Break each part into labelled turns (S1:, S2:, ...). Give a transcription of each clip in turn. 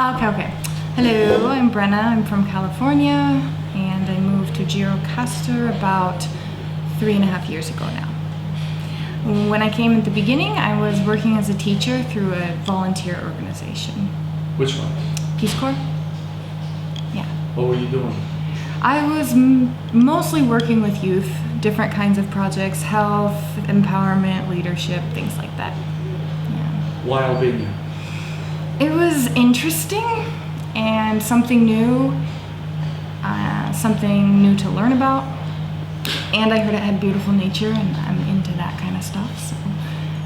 S1: Okay. Hello, I'm Brenna. I'm from California, and I moved to Gjirokastër about 3.5 years ago now. When I came at the beginning, I was working as a teacher through a volunteer organization.
S2: Which one?
S1: Peace Corps? Yeah.
S2: What were you doing?
S1: I was mostly working with youth, different kinds of projects, health, empowerment, leadership, things like that. Yeah.
S2: Why Albania?
S1: It was interesting and something new to learn about. And I heard it had beautiful nature, and I'm into that kind of stuff. So,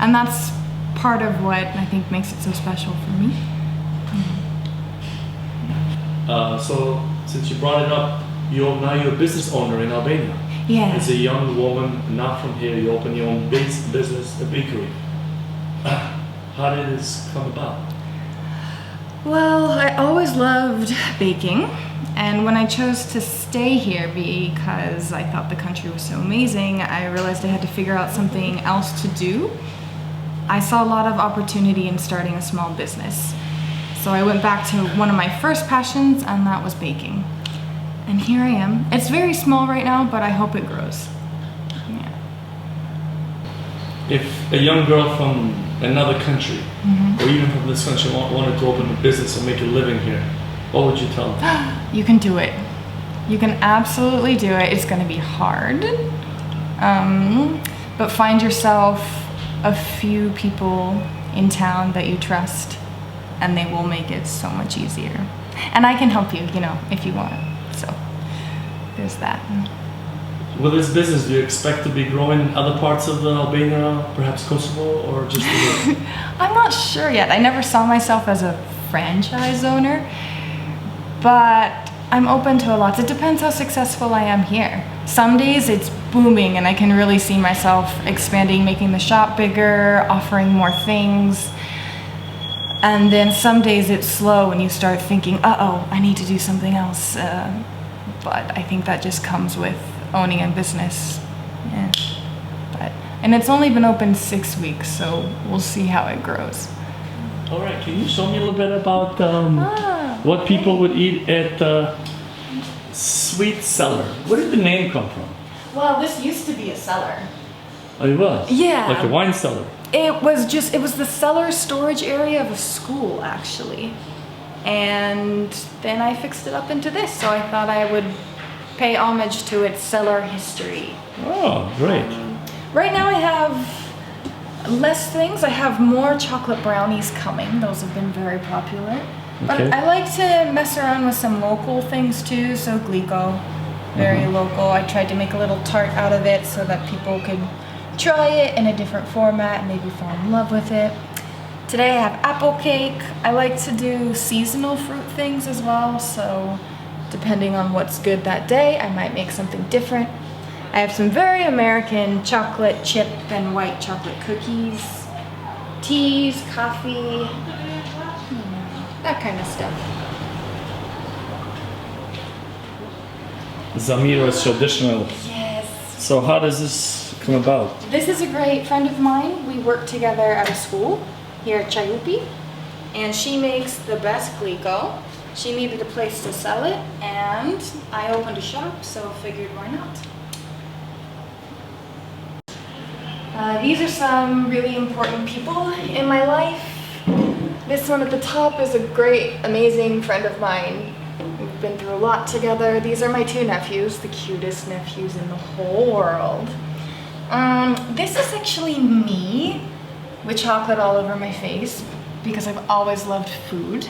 S1: and that's part of what I think makes it so special for me.
S2: So, since you brought it up, now you're a business owner in Albania.
S1: Yeah.
S2: As a young woman, not from here, you open your own business, a bakery. How did this come about?
S1: Well, I always loved baking, and when I chose to stay here because I thought the country was so amazing, I realized I had to figure out something else to do. I saw a lot of opportunity in starting a small business. So I went back to one of my first passions, and that was baking. And here I am. It's very small right now, but I hope it grows. Yeah.
S2: If a young girl from another country, or even from this country, wanted to open a business and make a living here, what would you tell them?
S1: You can do it. You can absolutely do it. It's going to be hard. But find yourself a few people in town that you trust, and they will make it so much easier. And I can help you, if you want. So there's that.
S2: With this business, do you expect to be growing in other parts of Albania, perhaps Kosovo, or just here?
S1: I'm not sure yet. I never saw myself as a franchise owner, but I'm open to a lot. It depends how successful I am here. Some days it's booming and I can really see myself expanding, making the shop bigger, offering more things. And then some days it's slow and you start thinking, uh-oh, I need to do something else. But I think that just comes with owning a business. Yeah. And it's only been open 6 weeks, so we'll see how it grows.
S2: All right, can you show me a little bit about what people would eat at Sweet Cellar? Where did the name come from?
S1: Well, this used to be a cellar.
S2: Oh, it was?
S1: Yeah.
S2: Like a wine cellar?
S1: It was the cellar storage area of a school, actually. And then I fixed it up into this, so I thought I would pay homage to its cellar history.
S2: Oh, great.
S1: Right now I have less things. I have more chocolate brownies coming. Those have been very popular. But
S2: Okay.
S1: I like to mess around with some local things too. So Gliko, very local. I tried to make a little tart out of it so that people could try it in a different format and maybe fall in love with it. Today I have apple cake. I like to do seasonal fruit things as well. So depending on what's good that day, I might make something different. I have some very American chocolate chip and white chocolate cookies, teas, coffee, that kind of stuff.
S2: Zamiro is traditional.
S1: Yes.
S2: So how does this come about?
S1: This is a great friend of mine. We work together at a school here at Chayupi, and she makes the best Gliko. She needed a place to sell it, and I opened a shop, so figured why not. These are some really important people in my life. This one at the top is a great, amazing friend of mine. We've been through a lot together. These are my 2 nephews, the cutest nephews in the whole world. This is actually me with chocolate all over my face because I've always loved food.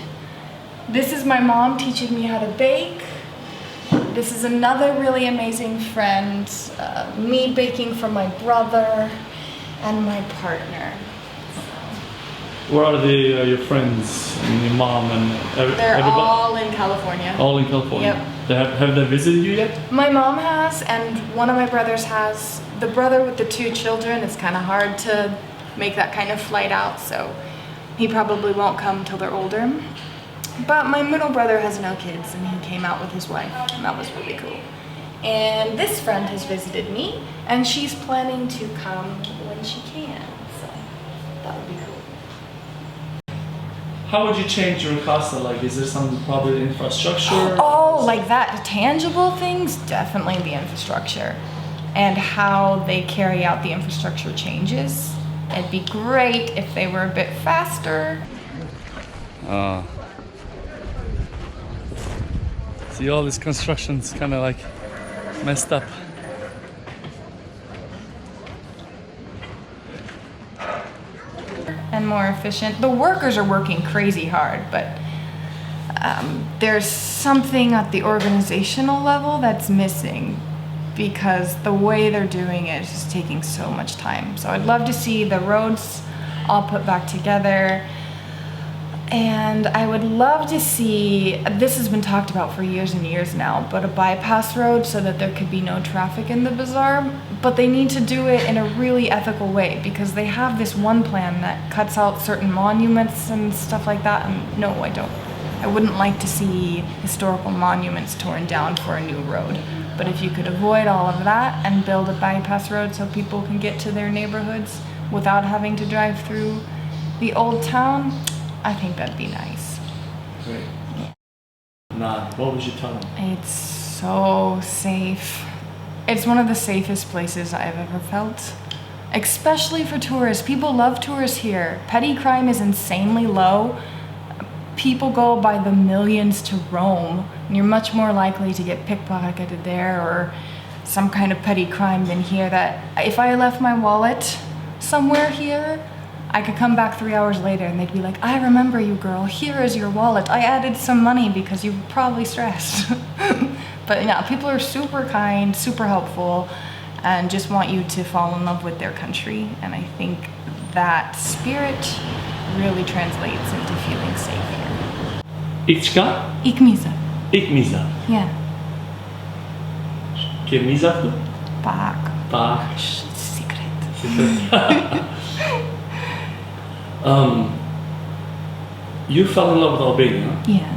S1: This is my mom teaching me how to bake. This is another really amazing friend, me baking for my brother and my partner.
S2: Where are your friends and your mom and
S1: They're
S2: everybody?
S1: all in California.
S2: All in California?
S1: Yep.
S2: Have they visited you yet?
S1: My mom has, and one of my brothers has. The brother with the 2 children, it's kind of hard to make that kind of flight out, so he probably won't come till they're older. But my middle brother has no kids, and he came out with his wife, and that was really cool. And this friend has visited me, and she's planning to come when she can, so that would be cool.
S2: How would you change Gjirokastër? Like, is there some probably infrastructure?
S1: Oh, like that. The tangible things? Definitely the infrastructure. And how they carry out the infrastructure changes. It'd be great if they were a bit faster.
S2: See, all this construction's kind of like messed up.
S1: And more efficient. The workers are working crazy hard, but there's something at the organizational level that's missing because the way they're doing it is just taking so much time. So I'd love to see the roads all put back together. And I would love to see, this has been talked about for years and years now, but a bypass road so that there could be no traffic in the bazaar. But they need to do it in a really ethical way because they have this one plan that cuts out certain monuments and stuff like that. And no, I don't. I wouldn't like to see historical monuments torn down for a new road. But if you could avoid all of that and build a bypass road so people can get to their neighborhoods without having to drive through the old town, I think that'd be nice.
S2: Great. Nah, what would you tell them?
S1: It's so safe. It's one of the safest places I've ever felt. Especially for tourists. People love tourists here. Petty crime is insanely low. People go by the millions to Rome, and you're much more likely to get pickpocketed there or some kind of petty crime than here. That if I left my wallet somewhere here, I could come back 3 hours later and they'd be like, I remember you, girl. Here is your wallet. I added some money because you were probably stressed. But yeah, people are super kind, super helpful, and just want you to fall in love with their country. And I think that spirit really translates into feeling safe here.
S2: Ichka?
S1: Ikmiza.
S2: Ikmiza.
S1: Yeah.
S2: Ke miza tu?
S1: Pak.
S2: Pak.
S1: Secret.
S2: You fell in love with Albania,
S1: Yeah.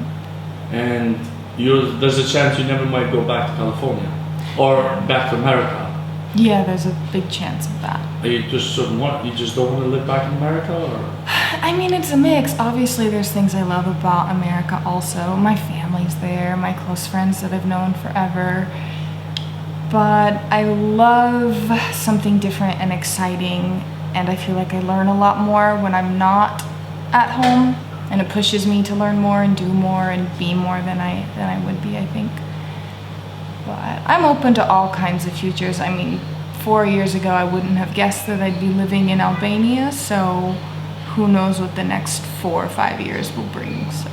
S2: and there's a chance you never might go back to California or back to America.
S1: Yeah, there's a big chance of that.
S2: Are you just sort of you just don't want to live back in America, or?
S1: I mean, it's a mix. Obviously, there's things I love about America also. My family's there, my close friends that I've known forever. But I love something different and exciting, and I feel like I learn a lot more when I'm not at home, and it pushes me to learn more and do more and be more than I would be, I think. But I'm open to all kinds of futures. I mean, 4 years ago, I wouldn't have guessed that I'd be living in Albania, so who knows what the next 4 or 5 years will bring, so.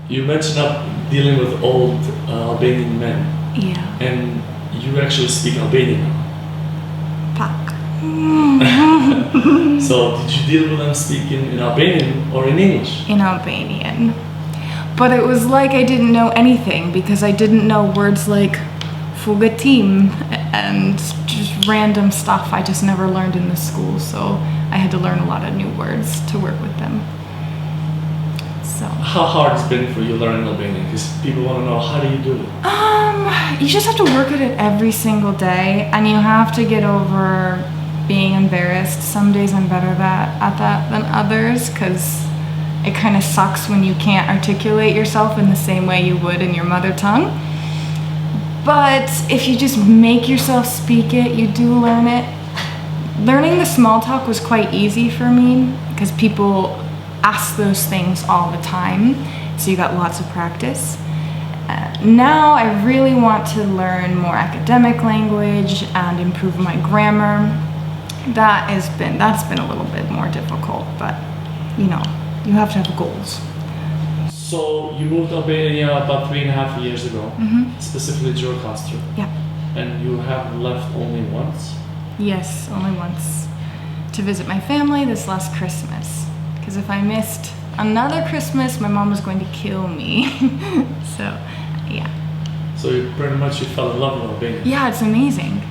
S2: You mentioned dealing with old Albanian men.
S1: Yeah.
S2: And you actually speak Albanian.
S1: Pak.
S2: So did you deal with them speaking in Albanian or in English?
S1: In Albanian. But it was like I didn't know anything because I didn't know words like fugatim and just random stuff I just never learned in the school. So I had to learn a lot of new words to work with them. So.
S2: How hard it's been for you learning Albanian? Because people want to know, how do you do it?
S1: You just have to work at it every single day, and you have to get over being embarrassed. Some days I'm better at that than others, because it kind of sucks when you can't articulate yourself in the same way you would in your mother tongue. But if you just make yourself speak it, you do learn it. Learning the small talk was quite easy for me, because people ask those things all the time, so you got lots of practice. Now I really want to learn more academic language and improve my grammar. That's been a little bit more difficult, but you know, you have to have goals.
S2: So you moved to Albania about 3.5 years ago, specifically Gjirokastër.
S1: Yeah.
S2: And you have left only once?
S1: Yes, only once. To visit my family this last Christmas. Because if I missed another Christmas, my mom was going to kill me. So, yeah.
S2: So you fell in love with Albania?
S1: Yeah, it's amazing.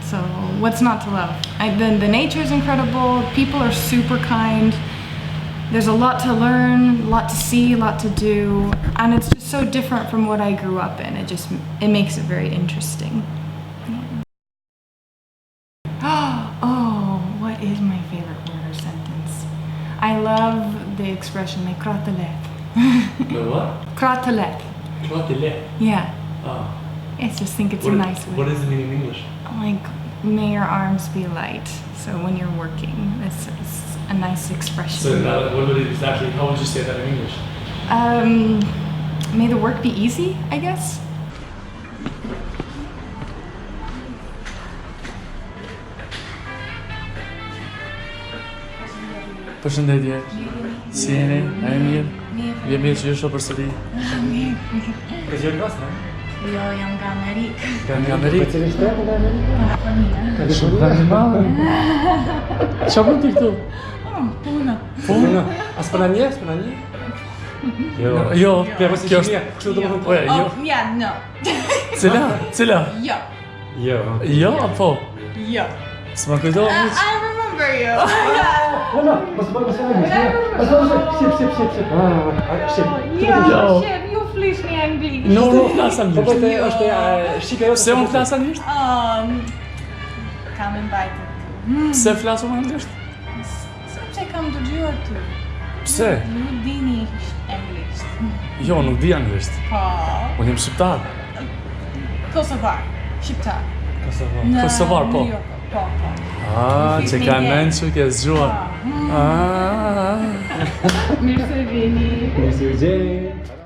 S1: So what's not to love? The nature is incredible. People are super kind. There's a lot to learn, a lot to see, a lot to do, and it's just so different from what I grew up in. It makes it very interesting. Oh, what is my favorite word or sentence? I love the
S3: expression me krah të lehtë.
S2: The what?
S3: Krah të lehtë.
S2: Klotile.
S3: Yeah.
S2: Oh.
S3: I just think it's a nice
S2: What
S3: way.
S2: does it mean in English?
S3: Like, may your arms be light. So when you're working, it's a nice expression.
S2: So now, what would it exactly? How would you say that in English?
S3: May the work be easy, I guess.
S2: Përshëndetje. Si jeni? A e mirë? Je mirë që ju shoh përsëri.
S4: Ke Gjirokastër?
S3: Jo, jam nga Amerikë.
S2: Nga Amerikë.
S4: Cili shteti nga Amerika?
S3: Kalifornia.
S2: Shumë tani madhe. Çfarë bën ti këtu?
S3: Puna.
S2: Punë?
S4: A s'pëna një? S'pëna një? Jo.
S2: Jo,
S4: Kjo
S2: kjo
S4: është
S2: është.
S4: kështu do të thonë.
S2: Oja, jo.
S3: Oh, yeah, no.
S2: Cila?
S3: Jo.
S4: Jo.
S2: Jo apo?
S3: Jo.
S2: S'ma kujto?
S3: I remember you.
S4: No, mos ship.
S3: Jo, shef, ju flishni anglisht.
S2: No, flas
S4: Po
S2: anglisht.
S4: të është shika jote.
S2: Pse unë flas anglisht?
S3: Kam e mbajtur.
S2: Pse flas unë anglisht?
S3: Sepse kam dëgjuar ty.
S2: Pse?
S3: Ju dini anglisht.
S2: Jo, nuk di anglisht.
S3: Po.
S2: Unë jam shqiptar.
S3: Kosovar. Shqiptar.
S4: Kosovo.
S3: Në
S2: Kosovar, po.
S3: New York, po.
S2: Ah, që ka menë që ke zgjuar. Ah.
S3: Mirë se vini.
S4: Mirë se u gjej.